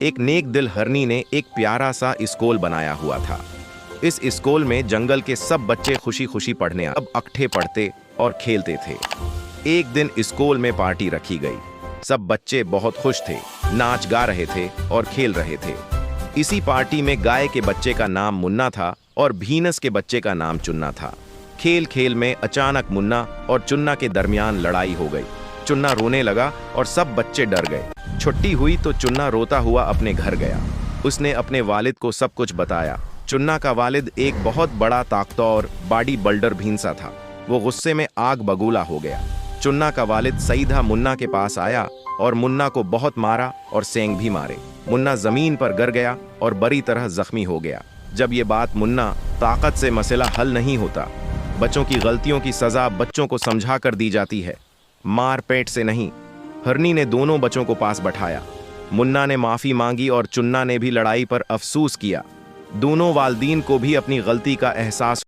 एक नेक दिल हरनी ने एक प्यारा सा स्कूल बनाया हुआ था। इस स्कूल में जंगल के सब बच्चे खुशी खुशी पढ़ने अब इकट्ठे पढ़ते और खेलते थे। एक दिन स्कूल में पार्टी रखी गई। सब बच्चे बहुत खुश थे, नाच गा रहे थे और खेल रहे थे। इसी पार्टी में गाय के बच्चे का नाम मुन्ना था और भीनस के बच्चे का नाम चुन्ना था। खेल खेल में अचानक मुन्ना और चुन्ना के दरमियान लड़ाई हो गई। चुन्ना रोने लगा और सब बच्चे डर गए। छुट्टी हुई तो चुन्ना रोता हुआ अपने घर गया। उसने अपने वालिद को सब कुछ बताया। चुन्ना का वालिद एक बहुत बड़ा ताकतवर बॉडी बिल्डर भीनसा था। वो गुस्से में आग बगूला हो गया। चुन्ना का वालिद सीधा मुन्ना के पास आया और मुन्ना को बहुत मारा और सेंग भी मारे। मुन्ना जमीन पर गिर गया और बुरी तरह जख्मी हो गया। जब ये बात मुन्ना ताकत से मसला हल नहीं होता। बच्चों की गलतियों की सजा बच्चों को समझा कर दी जाती है, मार पेट से नहीं। हरनी ने दोनों बच्चों को पास बैठाया। मुन्ना ने माफी मांगी और चुन्ना ने भी लड़ाई पर अफसोस किया। दोनों वालिदैन को भी अपनी गलती का एहसास